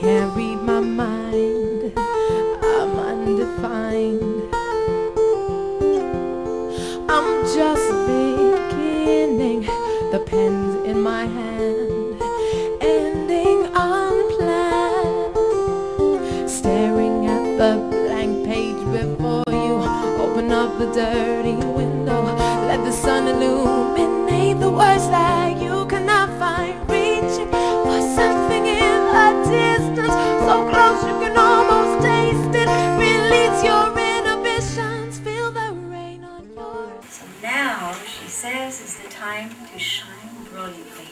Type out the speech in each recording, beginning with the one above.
can't read my mind, I'm undefined. I'm just beginning, the pen's in my hand, ending unplanned, staring at the blank page before you. Open up the dirty window, let the sun illuminate the words that you cannot find. Reaching for something in the distance, so close you can almost taste it. Release your inhibitions, feel the rain on your... So now, she says, is the time to shine brilliantly.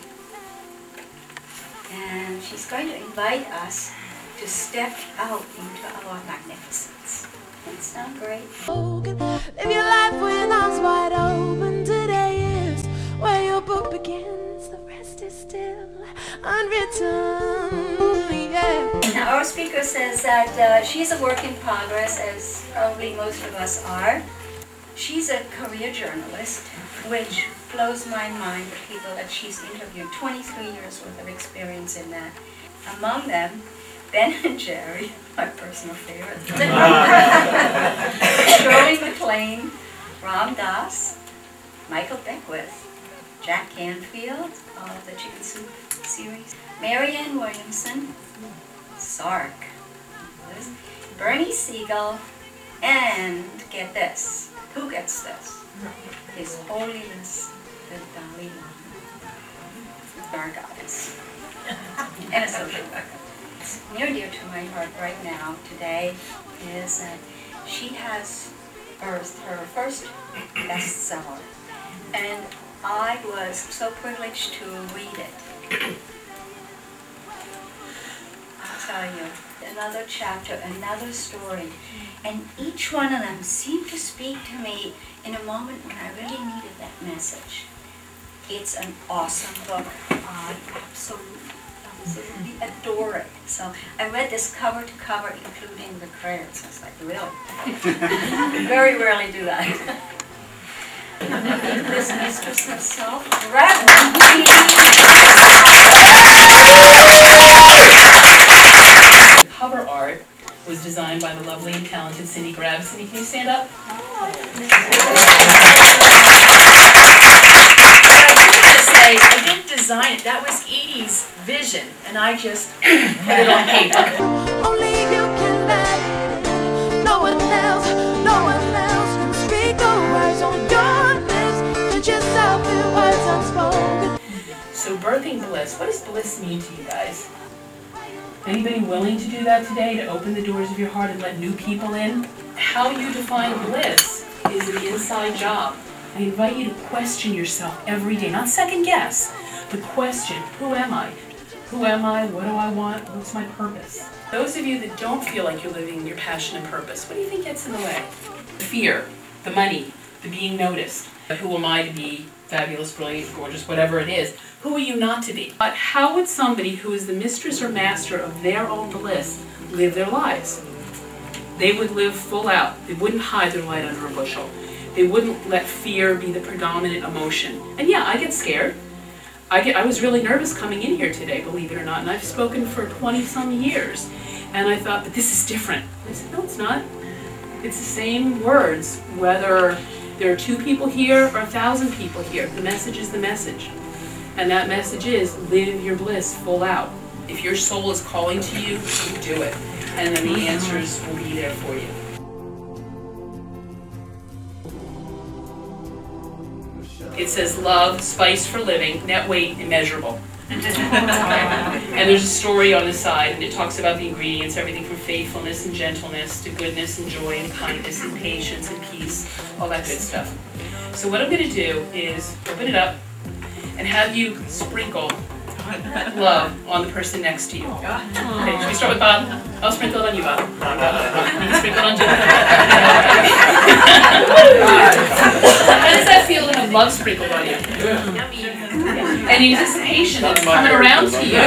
And she's going to invite us to step out into our magnificence. Doesn't it sound great? Live your life with arms wide open. Today is where your book begins. The rest is still unwritten. Yeah. And our speaker says that she's a work in progress, as probably most of us are. She's a career journalist, which blows my mind, the people that she's interviewed. 23 years worth of experience in that. Among them, Ben and Jerry, my personal favorite. Shirley MacLaine, Ram Dass, Michael Beckwith, Jack Canfield, all of the Chicken Soup series, Marianne Williamson, Sark, Bernie Siegel, and get this, who gets this? His Holiness the Dalai Lama, our goddess, and a social worker. Near and dear to my heart right now, today, is that she has birthed her first bestseller, and I was so privileged to read it. I'll tell you, another chapter, another story, and each one of them seemed to speak to me in a moment when I really needed that message. It's an awesome book. I absolutely adore it. So I read this cover to cover, including the credits. I was like, really? Very rarely do that. Bliss Mistress herself, The cover art was designed by the lovely and talented Cindy Grab. Cindy, can you stand up? I didn't design it. That was Edie's vision, and I just put it on paper. Only you can let it in. No one else can speak the words on your lips. Put yourself in words unspoken. So birthing bliss, what does bliss mean to you guys? Anybody willing to do that today, to open the doors of your heart and let new people in? How you define bliss is the inside job. I invite you to question yourself every day, not second guess, but question, who am I? Who am I? What do I want? What's my purpose? Those of you that don't feel like you're living your passion and purpose, what do you think gets in the way? The fear, the money, the being noticed. Who am I to be fabulous, brilliant, gorgeous, whatever it is? Who are you not to be? But how would somebody who is the mistress or master of their own bliss live their lives? They would live full out. They wouldn't hide their light under a bushel. They wouldn't let fear be the predominant emotion. And yeah, I get scared. I was really nervous coming in here today, believe it or not, and I've spoken for 20-some years. And I thought, but this is different. I said, no, it's not. It's the same words, whether there are 2 people here or 1,000 people here. The message is the message. And that message is, live your bliss full out. If your soul is calling to you, do it. And then the answers will be there for you. It says love, spice for living, net weight, immeasurable. And there's a story on the side, and it talks about the ingredients, everything from faithfulness and gentleness to goodness and joy and kindness and patience and peace, all that good stuff. So what I'm going to do is open it up and have you sprinkle love on the person next to you. Okay, should we start with Bob? I'll sprinkle it on you, Bob. You can sprinkle it on Jody. How does that feel to have love sprinkled on you? And anticipation of coming around to you.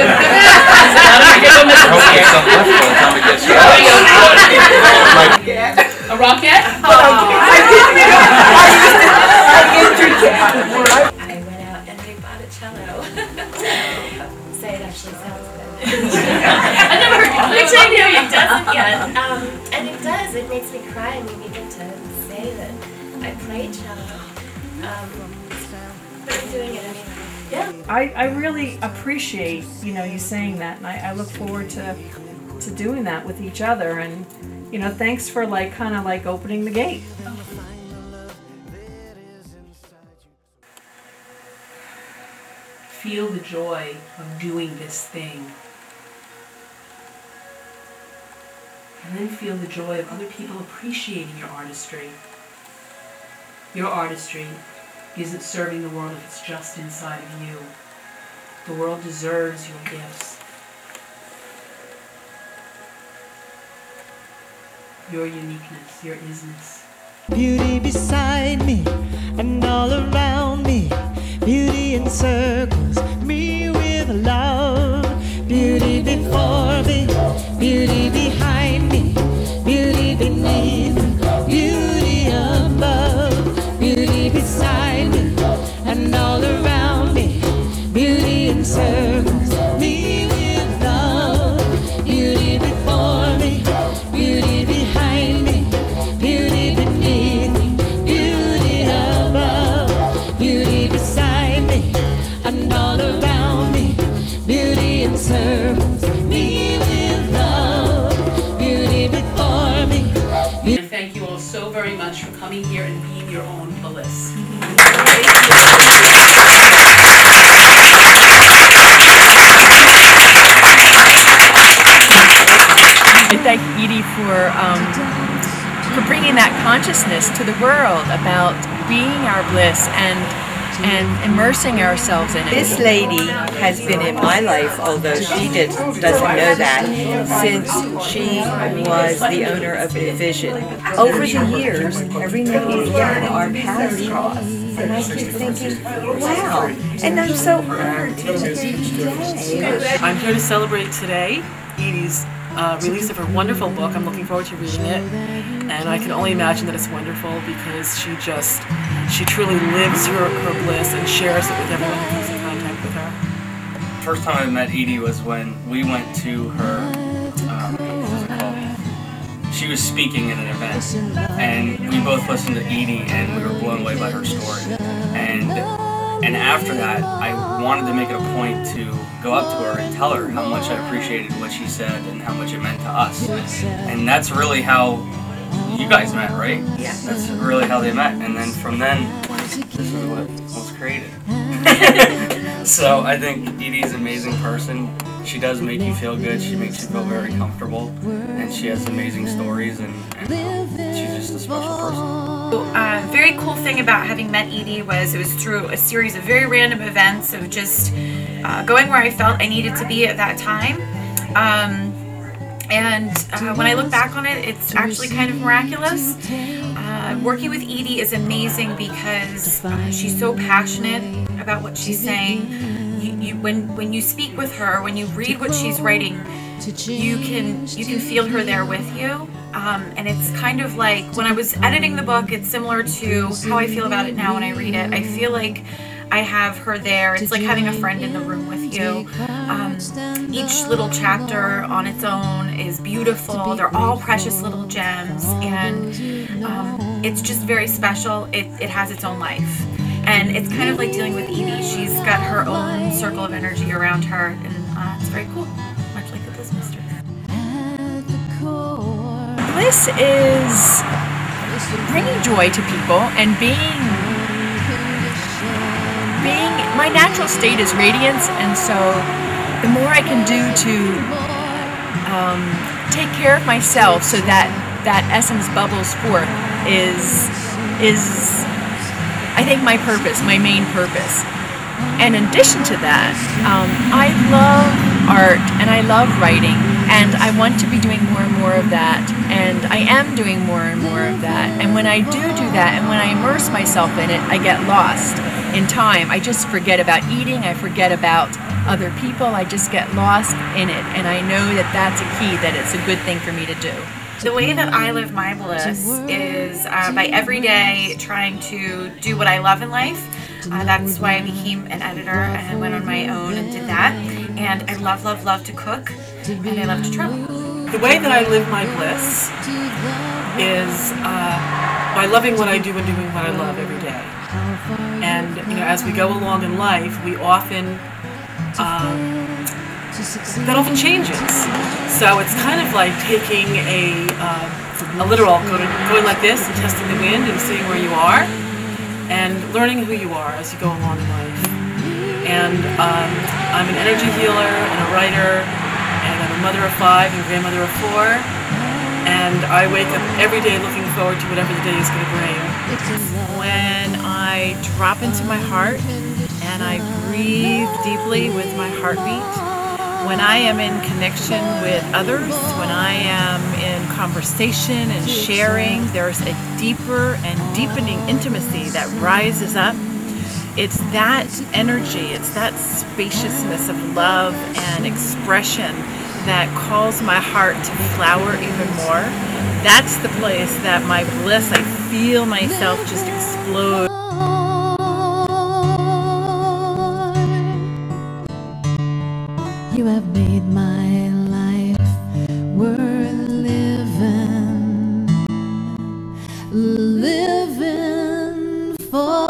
A rocket? I went out and they bought a cello. So it actually sounds good. I never heard you hasn't yet. And it does. It makes me cry when you get to say that I played cello. But I'm doing it anyway. Yeah. I really appreciate, you saying that, and I look forward to doing that with each other, and, thanks for kind of opening the gate. Feel the joy of doing this thing. And then feel the joy of other people appreciating your artistry. Your artistry isn't serving the world if it's just inside of you. The world deserves your gifts. Your uniqueness, your isness. Beauty beside me and all around me. Beauty encircles me with love. Beauty before me, beauty behind me, beauty beneath me, beauty above. Beauty beside me and all around me. Beauty encircles me with love. Beauty before me, beauty behind me, beauty beneath me, beauty above. Beauty beside me and all around me. Beauty encircles me with love. Beauty before me. And thank you all so very much for coming here and being your own Bliss. I thank Edie for bringing that consciousness to the world about being our bliss and immersing ourselves in it. This lady has been in my life, although she doesn't know that, since she was the owner of Vision. Over the years, every now and again our paths cross, and I keep thinking, wow, and I'm so honored to meet you today. I'm here to celebrate today Edie's release of her wonderful book. I'm looking forward to reading it, and I can only imagine that it's wonderful because she truly lives her bliss and shares it with everyone who comes in contact with her. First time I met Edie was when we went to her, what was it called? She was speaking at an event, and we both listened to Edie, and we were blown away by her story. And after that, I wanted to make it a point to go up to her and tell her how much I appreciated what she said and how much it meant to us. And that's really how you guys met, right? Yeah. That's really how they met. And then from then, this is what was created. So I think Edie's an amazing person. She does make you feel good. She makes you feel very comfortable. And she has amazing stories, and she's just a special person. Very cool thing about having met Edie was it was through a series of very random events of just going where I felt I needed to be at that time. When I look back on it, it's actually kind of miraculous. Working with Edie is amazing because she's so passionate about what she's saying. When you speak with her, when you read what she's writing, you can feel her there with you. And it's kind of like when I was editing the book, it's similar to how I feel about it now when I read it. I feel like I have her there. It's like having a friend in the room with you. Each little chapter on its own is beautiful. They're all precious little gems, and it's just very special. It has its own life. And it's kind of like dealing with Edie. She's got her own circle of energy around her, and it's very cool, much like the Bliss Mistress. Bliss is bringing joy to people and being my natural state is radiance, and so the more I can do to take care of myself so that essence bubbles forth is I think my purpose, my main purpose. And in addition to that, I love art and I love writing, and I want to be doing more and more of that, and I am doing more and more of that. And when I do that, and when I immerse myself in it, I get lost in time. I just forget about eating, I forget about other people, I just get lost in it, and I know that that's a key, that it's a good thing for me to do. The way that I live my bliss is by every day trying to do what I love in life. That's why I became an editor and I went on my own and did that. And I love, love, love to cook, and I love to travel. The way that I live my bliss is by loving what I do and doing what I love every day. And as we go along in life, we often that often changes. So it's kind of like taking a literal going like this and testing the wind and seeing where you are, and learning who you are as you go along in life. And I'm an energy healer and a writer, and I'm a mother of 5 and a grandmother of 4. And I wake up every day looking forward to whatever the day is going to bring. When I drop into my heart and I breathe deeply with my heartbeat, when I am in connection with others, when I am in conversation and sharing, there's a deeper and deepening intimacy that rises up. It's that energy, it's that spaciousness of love and expression that calls my heart to flower even more. That's the place that my bliss, I feel myself just explode. You have made my life worth living for.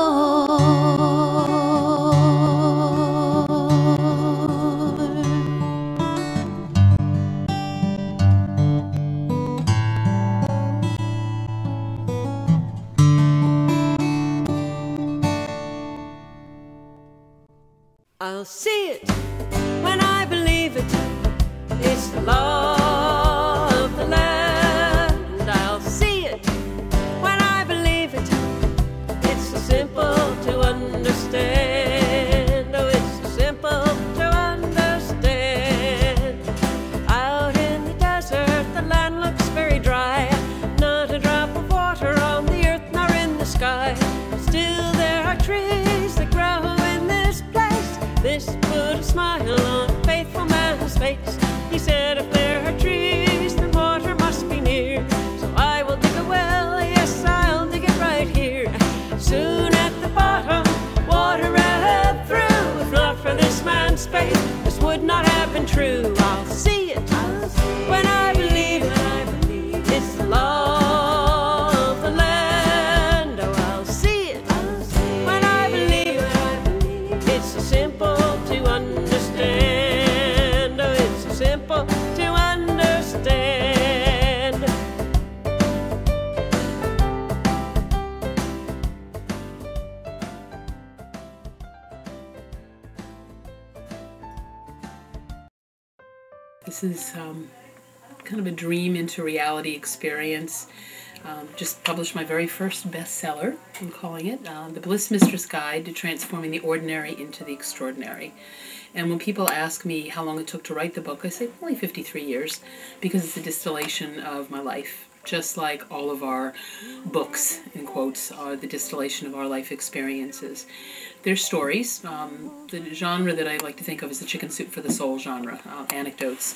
I'll see it when I believe it. It's the law of the land. I'll see it when I believe it. It's so simple to understand. Oh, it's so simple to understand. Out in the desert, the land looks very dry. Not a drop of water on the earth nor in the sky. Still there are trees that grow in this place. This put a smile on a faithful man's face. He said, if there are trees, then water must be near. So I will dig a well, yes, I'll dig it right here. Soon at the bottom, water ran through. If not for this man's faith, this would not have been true. I'll see it when I believe it. It's the law of the land. Oh, I'll see it when I believe it. It's so simple to understand. Oh, it's so simple to understand. This is kind of a dream into reality experience. Just published my very first bestseller, I'm calling it, The Bliss Mistress Guide to Transforming the Ordinary into the Extraordinary. And when people ask me how long it took to write the book, I say only 53 years, because it's a distillation of my life. Just like all of our books, in quotes, are the distillation of our life experiences. They're stories. The genre that I like to think of is the chicken soup for the soul genre, anecdotes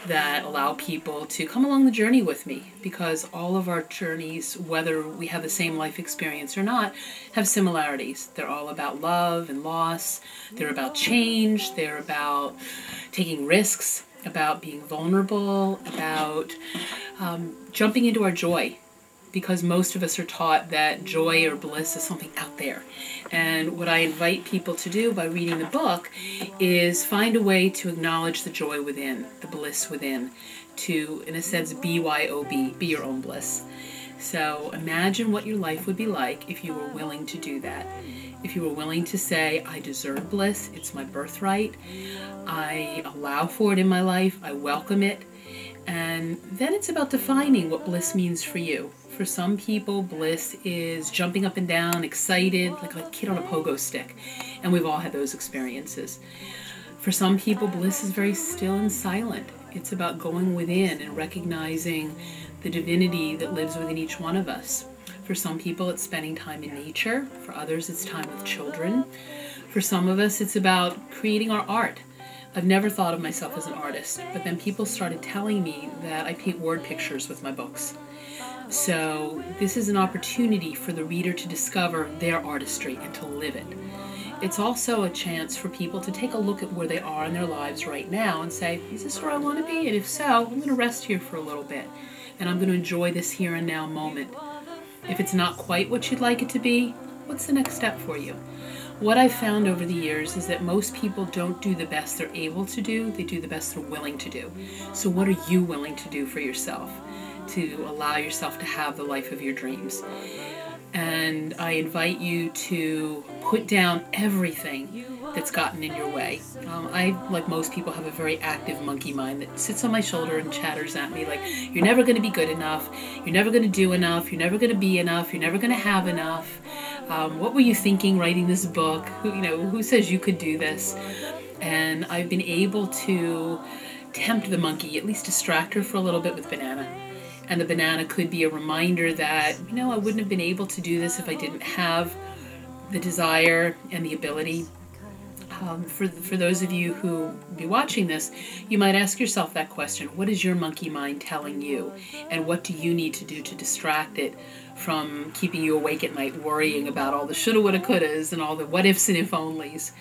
that allow people to come along the journey with me, because all of our journeys, whether we have the same life experience or not, have similarities. They're all about love and loss. They're about change. They're about taking risks, about being vulnerable, about jumping into our joy, because most of us are taught that joy or bliss is something out there. And what I invite people to do by reading the book is find a way to acknowledge the joy within, the bliss within, to, in a sense, BYOB, be your own bliss. So imagine what your life would be like if you were willing to do that. If you were willing to say, I deserve bliss, it's my birthright, I allow for it in my life, I welcome it. And then it's about defining what bliss means for you. For some people, bliss is jumping up and down, excited, like a kid on a pogo stick. And we've all had those experiences. For some people, bliss is very still and silent. It's about going within and recognizing the divinity that lives within each one of us. For some people, it's spending time in nature. For others, it's time with children. For some of us, it's about creating our art. I've never thought of myself as an artist, but then people started telling me that I paint word pictures with my books. So this is an opportunity for the reader to discover their artistry and to live it. it's also a chance for people to take a look at where they are in their lives right now and say, is this where I want to be? And if so, I'm going to rest here for a little bit, and I'm going to enjoy this here and now moment. If it's not quite what you'd like it to be, what's the next step for you? What I've found over the years is that most people don't do the best they're able to do, they do the best they're willing to do. So what are you willing to do for yourself to allow yourself to have the life of your dreams? And I invite you to put down everything that's gotten in your way. I, like most people, have a very active monkey mind that sits on my shoulder and chatters at me like, you're never going to be good enough, you're never going to do enough, you're never going to be enough, you're never going to have enough. What were you thinking writing this book? Who says you could do this? And I've been able to tempt the monkey, at least distract her for a little bit with banana. And the banana could be a reminder that, I wouldn't have been able to do this if I didn't have the desire and the ability. For those of you who be watching this, you might ask yourself that question: what is your monkey mind telling you? And what do you need to do to distract it from keeping you awake at night worrying about all the shoulda, woulda, couldas and all the what ifs and if onlys?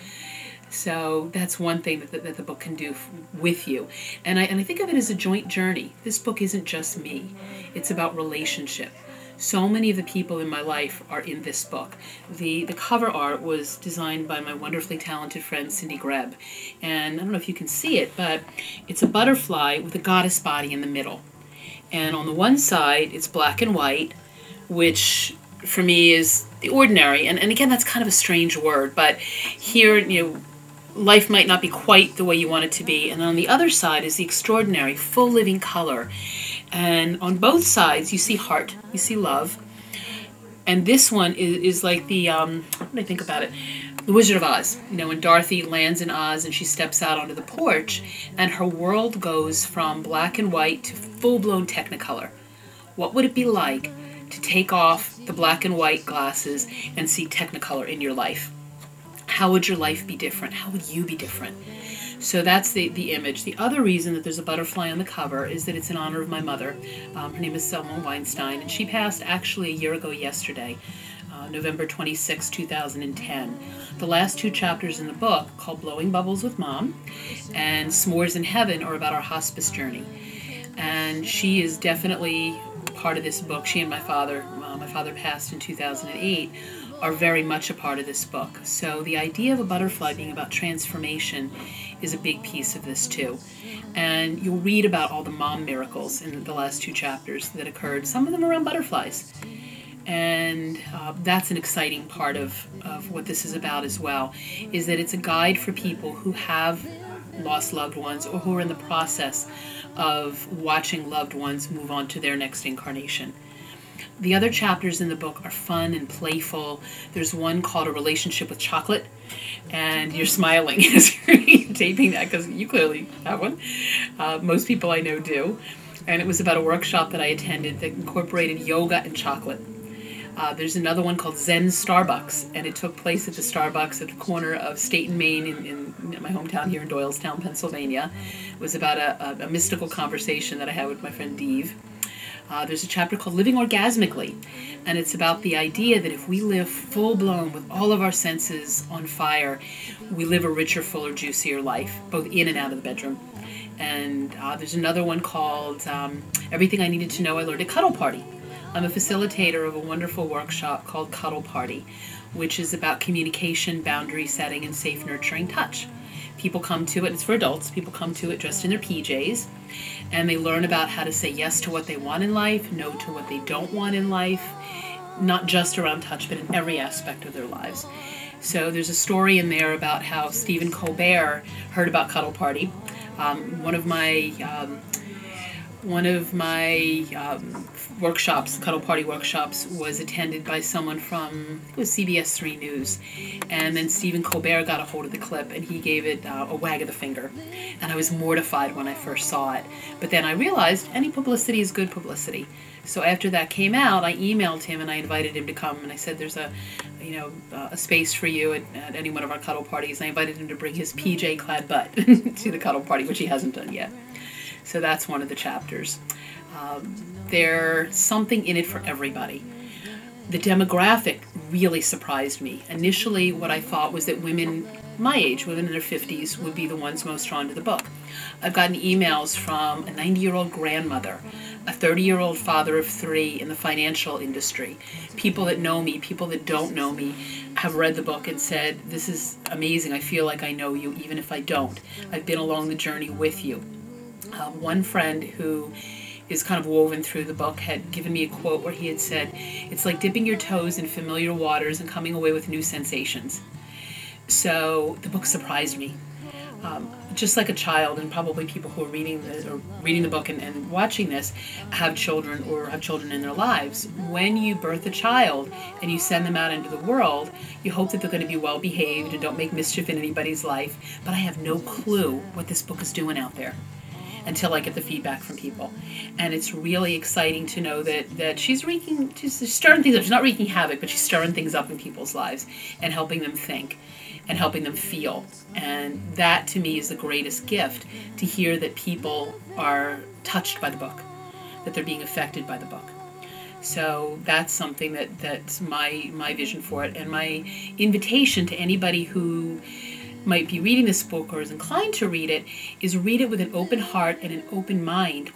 So that's one thing that the book can do with you. And I think of it as a joint journey. This book isn't just me. It's about relationship. So many of the people in my life are in this book. The cover art was designed by my wonderfully talented friend Cindy Greb. And I don't know if you can see it, but it's a butterfly with a goddess body in the middle. And on the one side, it's black and white, which for me is the ordinary. And again, that's kind of a strange word, but here, life might not be quite the way you want it to be. And on the other side is the extraordinary, full living color. And on both sides, you see heart, you see love. And this one is like the, what do I think about it? The Wizard of Oz. When Dorothy lands in Oz and she steps out onto the porch, and her world goes from black and white to full-blown Technicolor. What would it be like to take off the black and white glasses and see Technicolor in your life? How would your life be different? How would you be different? So that's the image. The other reason that there's a butterfly on the cover is that it's in honor of my mother. Her name is Edie Weinstein, and she passed actually a year ago yesterday, November 26, 2010. The last two chapters in the book, called Blowing Bubbles with Mom and S'mores in Heaven, are about our hospice journey. And she is definitely part of this book. She and my father passed in 2008, are very much a part of this book. So the idea of a butterfly being about transformation is a big piece of this too. And you'll read about all the mom miracles in the last two chapters that occurred, some of them around butterflies. And that's an exciting part of what this is about as well, is that it's a guide for people who have lost loved ones or who are in the process of watching loved ones move on to their next incarnation. The other chapters in the book are fun and playful. There's one called A Relationship with Chocolate, and you're smiling as you're taping that because you clearly have one. Most people I know do. And it was about a workshop that I attended that incorporated yoga and chocolate. There's another one called Zen Starbucks, and it took place at the Starbucks at the corner of State and Main in my hometown here in Doylestown, Pennsylvania. It was about a mystical conversation that I had with my friend Deva. There's a chapter called Living Orgasmically, and it's about the idea that if we live full-blown with all of our senses on fire, we live a richer, fuller, juicier life, both in and out of the bedroom. And there's another one called Everything I Needed to Know I Learned at Cuddle Party. I'm a facilitator of a wonderful workshop called Cuddle Party, which is about communication, boundary setting, and safe, nurturing touch. People come to it, it's for adults, people come to it dressed in their PJs, and they learn about how to say yes to what they want in life, no to what they don't want in life, not just around touch, but in every aspect of their lives. So there's a story in there about how Stephen Colbert heard about Cuddle Party. One of my workshops, Cuddle Party workshops, was attended by someone from, it was CBS 3 News, and then Stephen Colbert got a hold of the clip and he gave it a wag of the finger, and I was mortified when I first saw it, but then I realized any publicity is good publicity. So after that came out, I emailed him and I invited him to come, and I said there's a space for you at any one of our cuddle parties. I invited him to bring his PJ clad butt to the cuddle party, which he hasn't done yet. So that's one of the chapters. There's something in it for everybody. The demographic really surprised me. Initially, what I thought was that women my age, women in their 50s, would be the ones most drawn to the book. I've gotten emails from a 90-year-old grandmother, a 30-year-old father of 3 in the financial industry. People that know me, people that don't know me, have read the book and said, this is amazing, I feel like I know you, even if I don't. I've been along the journey with you. One friend who is kind of woven through the book had given me a quote where he had said, it's like dipping your toes in familiar waters and coming away with new sensations. So the book surprised me. Just like a child, and probably people who are reading the book and watching this have children or have children in their lives. When you birth a child and you send them out into the world, you hope that they're going to be well behaved and don't make mischief in anybody's life. But I have no clue what this book is doing out there until I get the feedback from people. And it's really exciting to know that she's stirring things up. She's not wreaking havoc, but she's stirring things up in people's lives and helping them think and helping them feel. And that, to me, is the greatest gift, to hear that people are touched by the book, that they're being affected by the book. So that's something that's my vision for it. And my invitation to anybody who might be reading this book or is inclined to read it with an open heart and an open mind,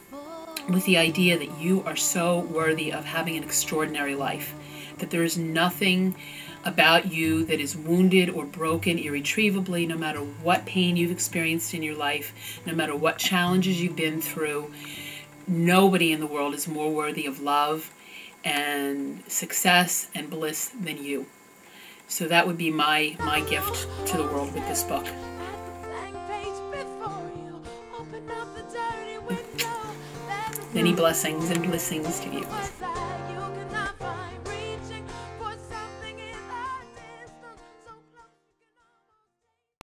with the idea that you are so worthy of having an extraordinary life, that there is nothing about you that is wounded or broken irretrievably, no matter what pain you've experienced in your life, no matter what challenges you've been through. Nobody in the world is more worthy of love and success and bliss than you. So that would be my gift to the world with this book. Many blessings and blessings to you.